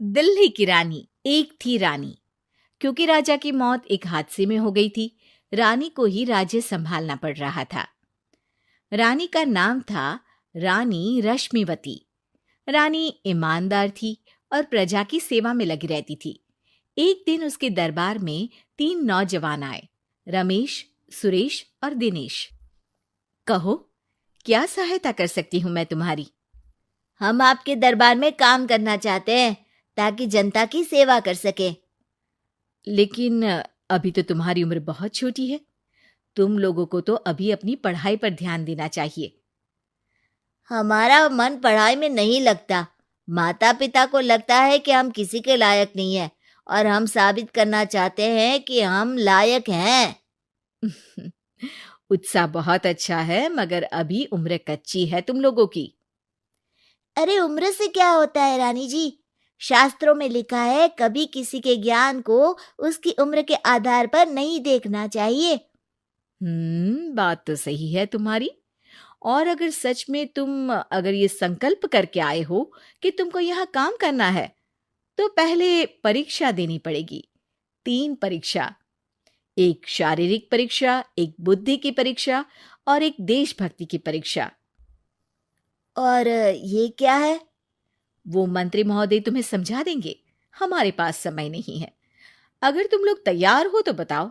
दिल्ली की रानी। एक थी रानी। क्योंकि राजा की मौत एक हादसे में हो गई थी, रानी को ही राज्य संभालना पड़ रहा था। रानी का नाम था रानी रश्मिवती। रानी ईमानदार थी और प्रजा की सेवा में लगी रहती थी। एक दिन उसके दरबार में 3 नौजवान आए, रमेश, सुरेश और दिनेश। कहो, क्या सहायता कर सकती हूँ मैं तुम्हारी? हम आपके दरबार में काम करना चाहते हैं ताकि जनता की सेवा कर सके। लेकिन अभी तो तुम्हारी उम्र बहुत छोटी है। तुम लोगों को तो अभी अपनी पढ़ाई पर ध्यान देना चाहिए। हमारा मन पढ़ाई में नहीं लगता। माता पिता को लगता है कि हम किसी के लायक नहीं है और हम साबित करना चाहते हैं कि हम लायक हैं। उत्साह बहुत अच्छा है, मगर अभी उम्र कच्ची है तुम लोगों की। अरे उम्र से क्या होता है रानी जी? शास्त्रों में लिखा है कभी किसी के ज्ञान को उसकी उम्र के आधार पर नहीं देखना चाहिए। बात तो सही है तुम्हारी। और अगर सच में तुम अगर ये संकल्प करके आए हो कि तुमको यहाँ काम करना है, तो पहले परीक्षा देनी पड़ेगी। 3 परीक्षा। एक शारीरिक परीक्षा, एक बुद्धि की परीक्षा और एक देशभक्ति की परीक्षा। और ये क्या है? वो मंत्री महोदय तुम्हें समझा देंगे। हमारे पास समय नहीं है। अगर तुम लोग तैयार हो तो बताओ।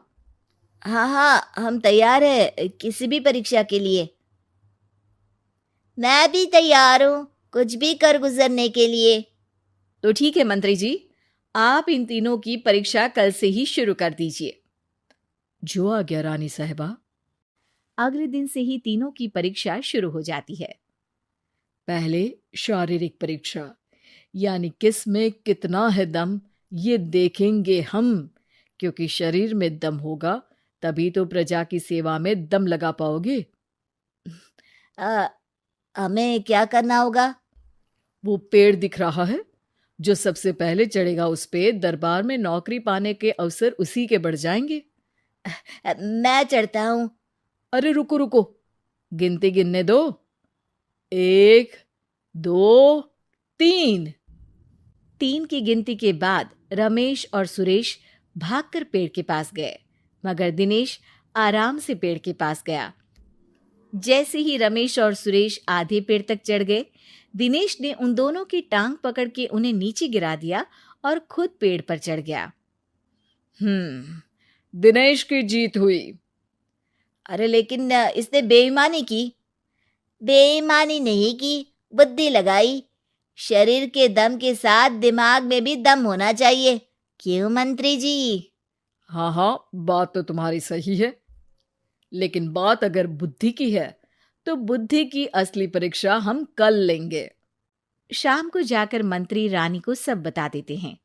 हाँ हाँ, हम तैयार है किसी भी परीक्षा के लिए। मैं भी तैयार हूँ कुछ भी कर गुजरने के लिए। तो ठीक है मंत्री जी, आप इन तीनों की परीक्षा कल से ही शुरू कर दीजिए। जो आज्ञा रानी साहिबा। अगले दिन से ही तीनों की परीक्षा शुरू हो जाती है। पहले शारीरिक परीक्षा, यानी किस में कितना है दम, ये देखेंगे हम। क्योंकि शरीर में दम होगा तभी तो प्रजा की सेवा में दम लगा पाओगे। अ, हमें क्या करना होगा? वो पेड़ दिख रहा है, जो सबसे पहले चढ़ेगा उस पे दरबार में नौकरी पाने के अवसर उसी के बढ़ जाएंगे। मैं चढ़ता हूँ। अरे रुको रुको, गिनती गिनने दो। 1, 2, 3। 3 की गिनती के बाद रमेश और सुरेश भागकर पेड़ के पास गए, मगर दिनेश आराम से पेड़ के पास गया। जैसे ही रमेश और सुरेश आधे पेड़ तक चढ़ गए, दिनेश ने उन दोनों की टांग पकड़ के उन्हें नीचे गिरा दिया और खुद पेड़ पर चढ़ गया। दिनेश की जीत हुई। अरे लेकिन इसने बेईमानी की। बेईमानी नहीं की, बुद्धि लगाई। शरीर के दम के साथ दिमाग में भी दम होना चाहिए। क्यों मंत्री जी? हाँ हाँ, बात तो तुम्हारी सही है। लेकिन बात अगर बुद्धि की है तो बुद्धि की असली परीक्षा हम कल लेंगे। शाम को जाकर मंत्री रानी को सब बता देते हैं।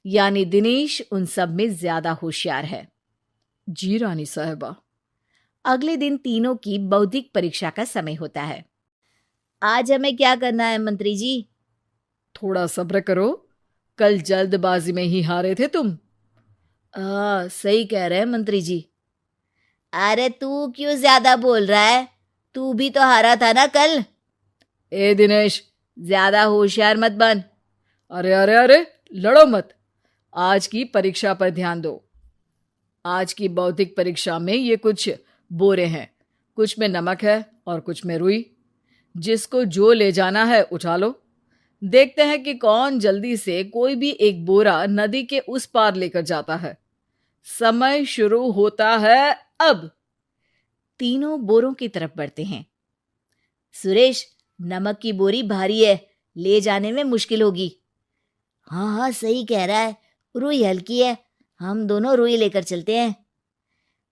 यानी दिनेश उन सब में ज्यादा होशियार है। जी रानी साहिबा। अगले दिन तीनों की बौद्धिक परीक्षा का समय होता है। आज हमें क्या करना है मंत्री जी? थोड़ा सब्र करो, कल जल्दबाजी में ही हारे थे तुम। सही कह रहे हैं मंत्री जी। अरे तू क्यों ज्यादा बोल रहा है? तू भी तो हारा था ना कल। ए दिनेश, ज्यादा होशियार मत बन। अरे अरे अरे, लड़ो मत। आज की परीक्षा पर ध्यान दो। आज की बौद्धिक परीक्षा में ये कुछ बोरे हैं, कुछ में नमक है और कुछ में रुई। जिसको जो ले जाना है उठा लो। देखते हैं कि कौन जल्दी से कोई भी एक बोरा नदी के उस पार लेकर जाता है। समय शुरू होता है अब। तीनों बोरों की तरफ बढ़ते हैं। सुरेश, नमक की बोरी भारी है, ले जाने में मुश्किल होगी। हाँ हाँ, सही कह रहा है, रुई हल्की है, हम दोनों रुई लेकर चलते हैं।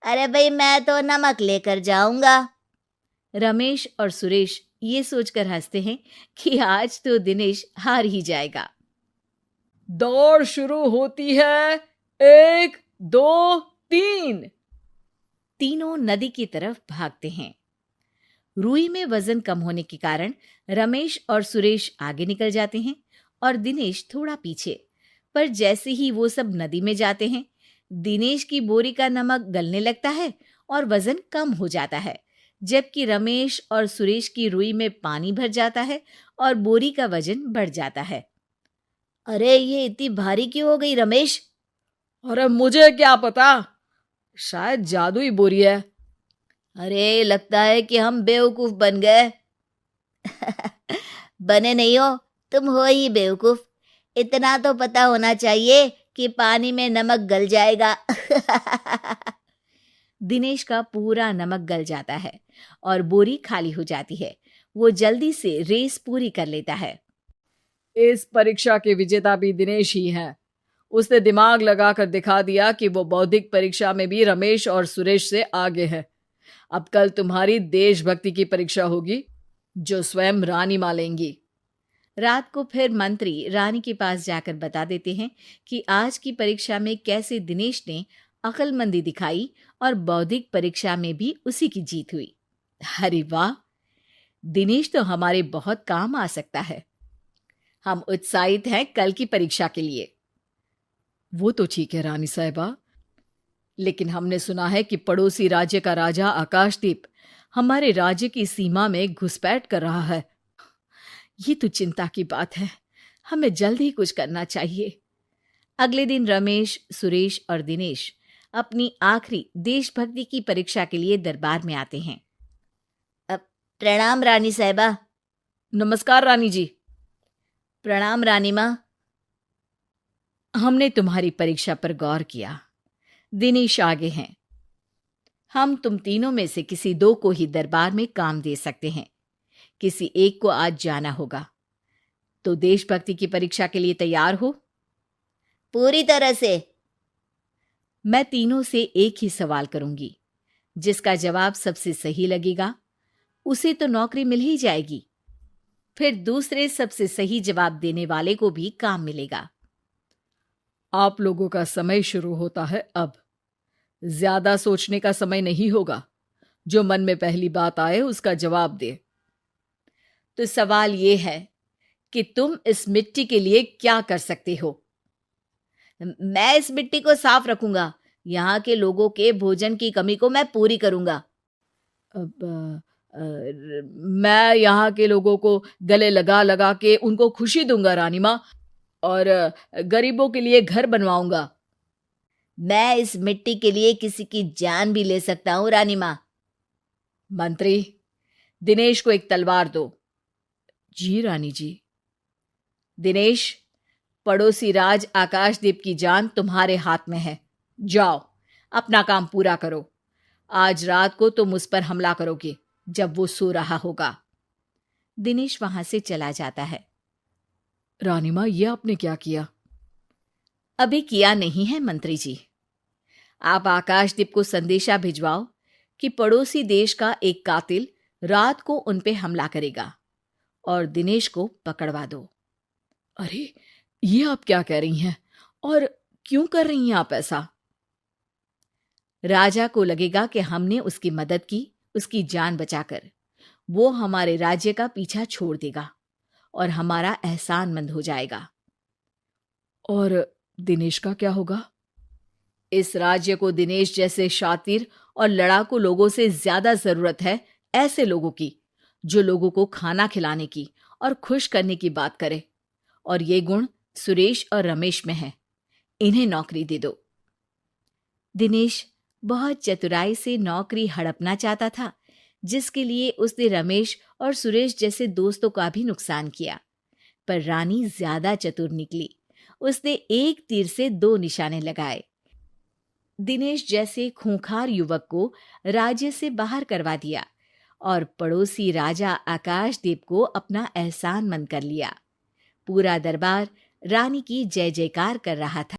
अरे भाई, मैं तो नमक लेकर जाऊंगा। रमेश और सुरेश ये सोचकर हंसते हैं कि आज तो दिनेश हार ही जाएगा। दौड़ शुरू होती है। 1, 2, 3। तीनों नदी की तरफ भागते हैं। रुई में वजन कम होने के कारण रमेश और सुरेश आगे निकल जाते हैं और दिनेश थोड़ा पीछे। पर जैसे ही वो सब नदी में जाते हैं, दिनेश की बोरी का नमक गलने लगता है और वजन कम हो जाता है, जबकि रमेश और सुरेश की रुई में पानी भर जाता है और बोरी का वजन बढ़ जाता है। अरे ये इतनी भारी क्यों हो गई रमेश? अरे मुझे क्या पता, शायद जादुई बोरी है। अरे लगता है कि हम बेवकूफ बन गए। बने नहीं हो, तुम हो ही बेवकूफ। इतना तो पता होना चाहिए कि पानी में नमक गल जाएगा। दिनेश का पूरा नमक गल जाता है और बोरी खाली हो जाती है। वो जल्दी से रेस पूरी कर लेता है। इस परीक्षा के विजेता भी दिनेश ही हैं। उसने दिमाग लगाकर दिखा दिया कि वो बौद्धिक परीक्षा में भी रमेश और सुरेश से आगे है। अब कल तुम्हारी देशभक्ति की परीक्षा होगी, जो स्वयं रानी माँ लेंगी। रात को फिर मंत्री रानी के पास जाकर बता देते हैं कि आज की परीक्षा में कैसे दिनेश ने अक्लमंदी दिखाई और बौद्धिक परीक्षा में भी उसी की जीत हुई। अरे वाह, दिनेश तो हमारे बहुत काम आ सकता है। हम उत्साहित हैं कल की परीक्षा के लिए। वो तो ठीक है रानी साहिबा, लेकिन हमने सुना है कि पड़ोसी राज्य का राजा आकाशदीप हमारे राज्य की सीमा में घुसपैठ कर रहा है। ये तो चिंता की बात है। हमें जल्द ही कुछ करना चाहिए। अगले दिन रमेश, सुरेश और दिनेश अपनी आखिरी देशभक्ति की परीक्षा के लिए दरबार में आते हैं। प्रणाम रानी साहिबा। नमस्कार रानी जी। प्रणाम रानी माँ। हमने तुम्हारी परीक्षा पर गौर किया। दिनेश आगे हैं। हम तुम तीनों में से किसी दो को ही दरबार में काम दे सकते हैं। किसी एक को आज जाना होगा। तो देशभक्ति की परीक्षा के लिए तैयार हो? पूरी तरह से। मैं तीनों से एक ही सवाल करूंगी। जिसका जवाब सबसे सही लगेगा उसे तो नौकरी मिल ही जाएगी। फिर दूसरे सबसे सही जवाब देने वाले को भी काम मिलेगा। आप लोगों का समय शुरू होता है अब। ज्यादा सोचने का समय नहीं होगा। जो मन में पहली बात आए उसका जवाब दे। तो सवाल ये है कि तुम इस मिट्टी के लिए क्या कर सकते हो? मैं इस मिट्टी को साफ रखूंगा। यहाँ के लोगों के भोजन की कमी को मैं पूरी करूंगा। मैं यहाँ के लोगों को गले लगा लगा के उनको खुशी दूंगा रानी माँ, और गरीबों के लिए घर बनवाऊंगा। मैं इस मिट्टी के लिए किसी की जान भी ले सकता हूँ रानी माँ। मंत्री, दिनेश को एक तलवार दो। जी रानी जी। दिनेश, पड़ोसी राज आकाशदीप की जान तुम्हारे हाथ में है। जाओ, अपना काम पूरा करो। आज रात को तुम उस पर हमला करोगे जब वो सो रहा होगा। दिनेश वहां से चला जाता है। रानी माँ, ये आपने क्या किया? अभी किया नहीं है मंत्री जी। आप आकाशदीप को संदेशा भिजवाओ कि पड़ोसी देश का एक कातिल रात को उन पे हमला करेगा और दिनेश को पकड़वा दो। अरे, ये आप क्या कह रही हैं? और क्यों कर रही हैं आप ऐसा? राजा को लगेगा कि हमने उसकी मदद की, उसकी जान बचाकर। वो हमारे राज्य का पीछा छोड़ देगा और हमारा एहसानमंद हो जाएगा। और दिनेश का क्या होगा? इस राज्य को दिनेश जैसे शातिर और लड़ाकू लोगों से ज्यादा जरूरत है, ऐसे लोगों की जो लोगों को खाना खिलाने की और खुश करने की बात करे। और ये गुण सुरेश और रमेश में है। इन्हें नौकरी दे दो। दिनेश बहुत चतुराई से नौकरी हड़पना चाहता था, जिसके लिए उसने रमेश और सुरेश जैसे दोस्तों का भी नुकसान किया। पर रानी ज्यादा चतुर निकली। उसने एक तीर से दो निशाने लगाए। दिनेश जैसे खूंखार युवक को राज्य से बाहर करवा दिया और पड़ोसी राजा आकाशदीप को अपना एहसानमंद कर लिया। पूरा दरबार रानी की जय जयकार कर रहा था।